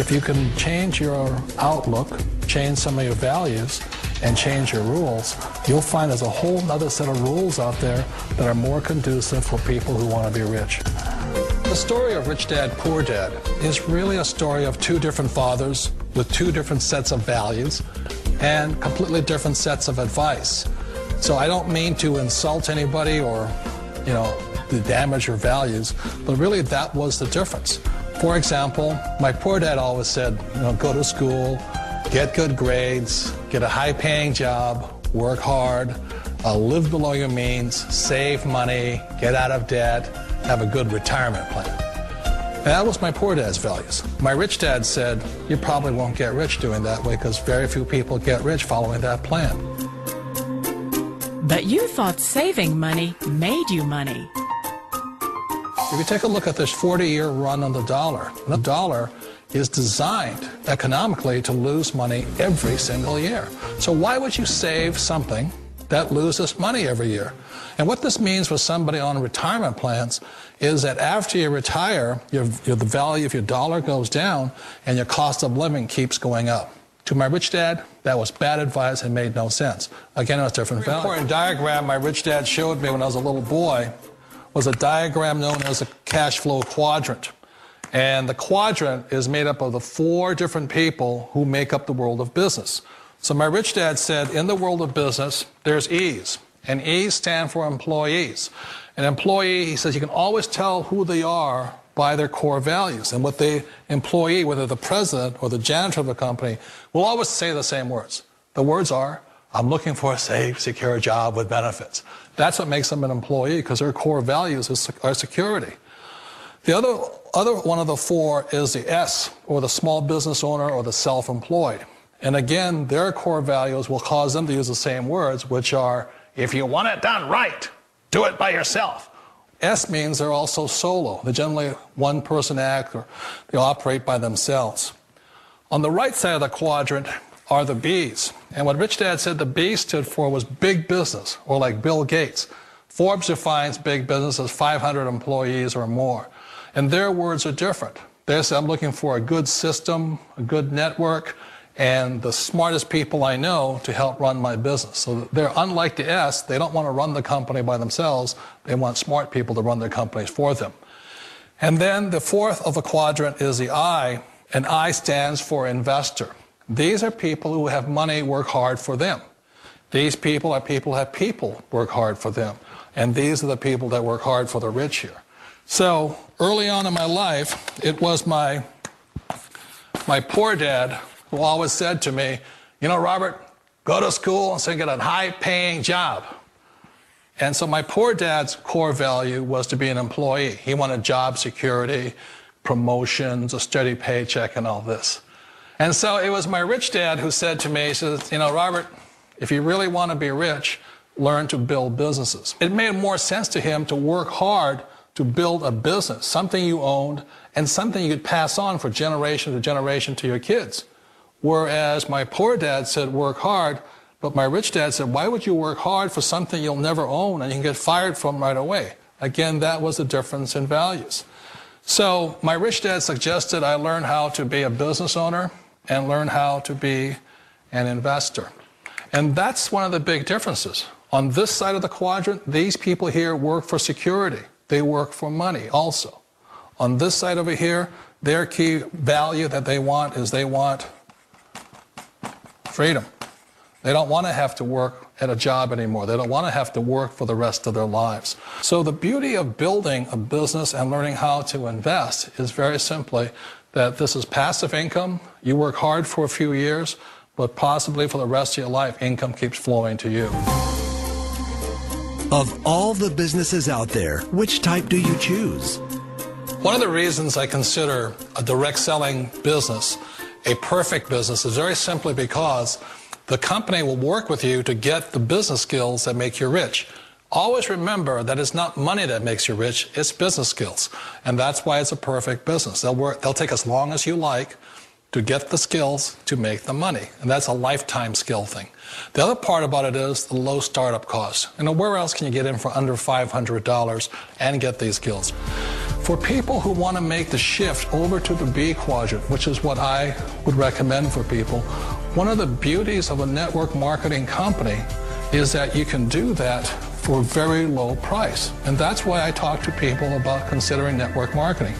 If you can change your outlook, change some of your values, and change your rules, you'll find there's a whole other set of rules out there that are more conducive for people who want to be rich. The story of Rich Dad, Poor Dad is really a story of two different fathers with two different sets of values and completely different sets of advice. So I don't mean to insult anybody or, to damage your values, but really that was the difference. For example, my poor dad always said, go to school, get good grades, get a high-paying job, work hard, live below your means, save money, get out of debt, have a good retirement plan. And that was my poor dad's values. My rich dad said, you probably won't get rich doing that way because very few people get rich following that plan. But you thought saving money made you money. If you take a look at this 40-year run on the dollar is designed economically to lose money every single year. So why would you save something that loses money every year? And what this means for somebody on retirement plans is that after you retire, the value of your dollar goes down and your cost of living keeps going up. To my rich dad, that was bad advice and made no sense. Again, it was different value. An important diagram my rich dad showed me when I was a little boy was a diagram known as a cash flow quadrant. And the quadrant is made up of the four different people who make up the world of business. So my rich dad said, in the world of business, there's E's. And E's stand for employees. An employee, he says, you can always tell who they are by their core values. And what the employee, whether the president or the janitor of the company, will always say the same words. The words are, I'm looking for a safe, secure job with benefits. That's what makes them an employee, because their core values are security. The other one of the four is the S, or the small business owner or the self-employed. And again, their core values will cause them to use the same words, which are, if you want it done right, do it by yourself. S means they're also solo. They're generally one-person act, or they operate by themselves. On the right side of the quadrant are the B's. And what Rich Dad said the B stood for was big business, or like Bill Gates. Forbes defines big business as 500 employees or more. And their words are different. They say, I'm looking for a good system, a good network, and the smartest people I know to help run my business. So they're unlike the S. They don't want to run the company by themselves. They want smart people to run their companies for them. And then the fourth of the quadrant is the I, and I stands for investor. These are people who have money work hard for them. These people are people who have people work hard for them. And these are the people that work hard for the rich here. So early on in my life, it was my poor dad who always said to me, Robert, go to school and so get a high-paying job. And so my poor dad's core value was to be an employee. He wanted job security, promotions, a steady paycheck, and all this. And so it was my rich dad who said to me, he says, Robert, if you really want to be rich, learn to build businesses. It made more sense to him to work hard to build a business, something you owned, and something you could pass on for generation to generation to your kids. Whereas my poor dad said, work hard, but my rich dad said, why would you work hard for something you'll never own and you can get fired from right away? Again, that was the difference in values. So my rich dad suggested I learn how to be a business owner and learn how to be an investor. And that's one of the big differences. On this side of the quadrant, these people here work for security. They work for money also. On this side over here, their key value that they want is they want freedom. They don't want to have to work at a job anymore. They don't want to have to work for the rest of their lives. So the beauty of building a business and learning how to invest is very simply that this is passive income. You work hard for a few years, but possibly for the rest of your life, income keeps flowing to you. Of all the businesses out there, which type do you choose? One of the reasons I consider a direct selling business a perfect business is very simply because the company will work with you to get the business skills that make you rich. Always remember that it's not money that makes you rich, it's business skills. And that's why it's a perfect business. They'll take as long as you like to get the skills to make the money. And that's a lifetime skill thing. The other part about it is the low startup cost. Where else can you get in for under $500 and get these skills? For people who want to make the shift over to the B quadrant, which is what I would recommend for people, one of the beauties of a network marketing company is that you can do that for a very low price. And that's why I talk to people about considering network marketing.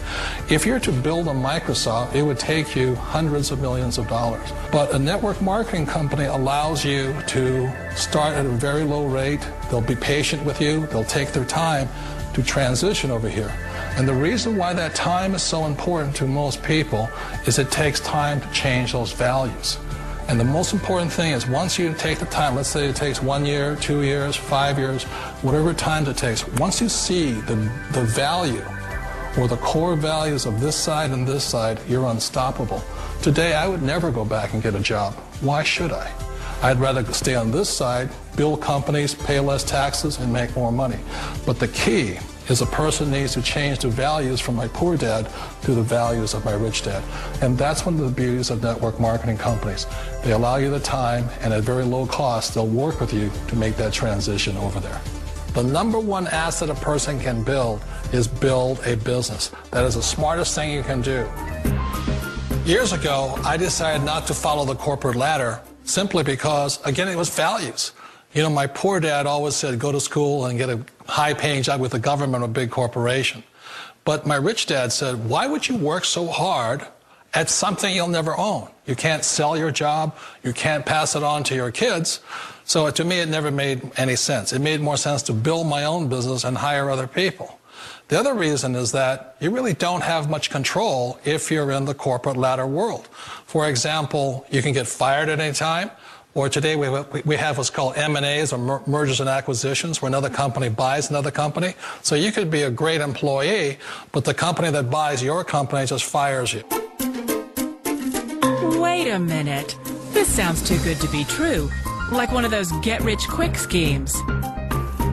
If you're to build a Microsoft, it would take you hundreds of millions of dollars. But a network marketing company allows you to start at a very low rate. They'll be patient with you. They'll take their time to transition over here. And the reason why that time is so important to most people is it takes time to change those values. And the most important thing is once you take the time, let's say it takes 1 year, 2 years, 5 years, whatever time it takes, once you see the value or the core values of this side and this side, you're unstoppable. Today, I would never go back and get a job. Why should I? I'd rather stay on this side, build companies, pay less taxes, and make more money. But the key is a person needs to change the values from my poor dad to the values of my rich dad. And that's one of the beauties of network marketing companies. They allow you the time, and at very low cost, they'll work with you to make that transition over there. The number one asset a person can build is build a business. That is the smartest thing you can do. Years ago, I decided not to follow the corporate ladder simply because, again, it was values. You know, my poor dad always said, go to school and get a high-paying job with the government or a big corporation. But my rich dad said, why would you work so hard at something you'll never own? You can't sell your job. You can't pass it on to your kids. So to me, it never made any sense. It made more sense to build my own business and hire other people. The other reason is that you really don't have much control if you're in the corporate ladder world. For example, you can get fired at any time. Or today we have what's called M&As, or mergers and acquisitions, where another company buys another company. So you could be a great employee, but the company that buys your company just fires you. Wait a minute. This sounds too good to be true. Like one of those get-rich-quick schemes.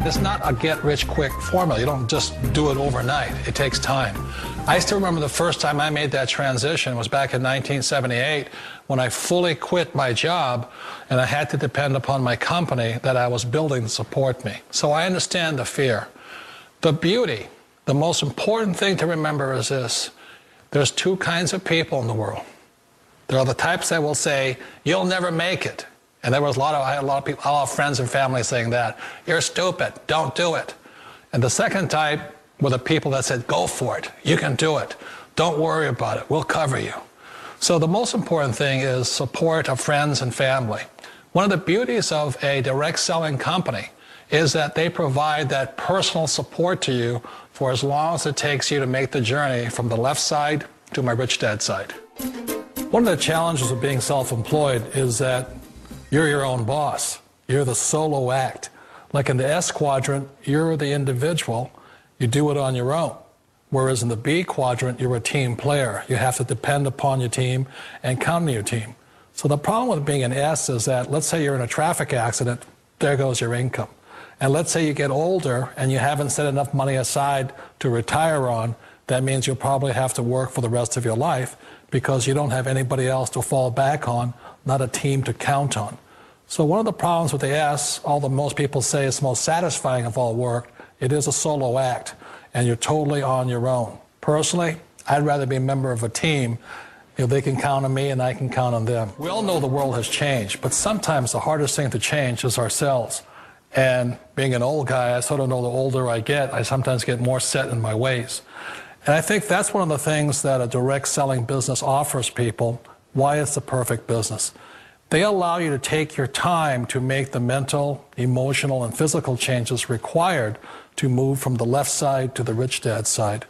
It's not a get-rich-quick formula. You don't just do it overnight. It takes time. I still remember the first time I made that transition was back in 1978 when I fully quit my job and I had to depend upon my company that I was building to support me. So I understand the fear. The beauty, the most important thing to remember is this. There's two kinds of people in the world. There are the types that will say, you'll never make it. And I had a lot of people, a lot of friends and family saying that. You're stupid, don't do it. And the second type were the people that said, go for it, you can do it. Don't worry about it, we'll cover you. So the most important thing is support of friends and family. One of the beauties of a direct selling company is that they provide that personal support to you for as long as it takes you to make the journey from the left side to my rich dad side. One of the challenges of being self-employed is that you're your own boss. You're the solo act. Like in the S quadrant, you're the individual. You do it on your own. Whereas in the B quadrant, you're a team player. You have to depend upon your team and count on your team. So the problem with being an S is that, let's say you're in a traffic accident, there goes your income. And let's say you get older and you haven't set enough money aside to retire on, that means you'll probably have to work for the rest of your life because you don't have anybody else to fall back on, not a team to count on. So one of the problems with the S, although most people say it's the most satisfying of all work, it is a solo act, and you're totally on your own. Personally, I'd rather be a member of a team. You know, they can count on me and I can count on them. We all know the world has changed, but sometimes the hardest thing to change is ourselves. And being an old guy, I sort of know the older I get, I sometimes get more set in my ways. And I think that's one of the things that a direct selling business offers people, why it's the perfect business. They allow you to take your time to make the mental, emotional, and physical changes required to move from the left side to the rich dad side.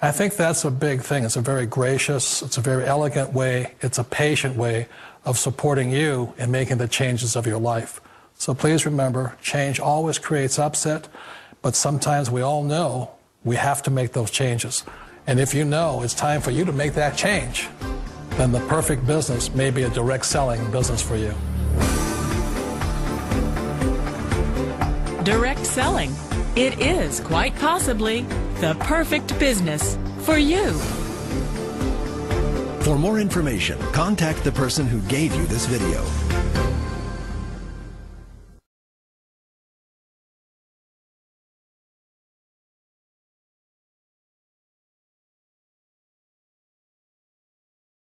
I think that's a big thing. It's a very gracious, it's a very elegant way, it's a patient way of supporting you in making the changes of your life. So please remember, change always creates upset, but sometimes we all know we have to make those changes. And if you know it's time for you to make that change, then the perfect business may be a direct selling business for you. Direct selling. It is quite possibly the perfect business for you. For more information, contact the person who gave you this video.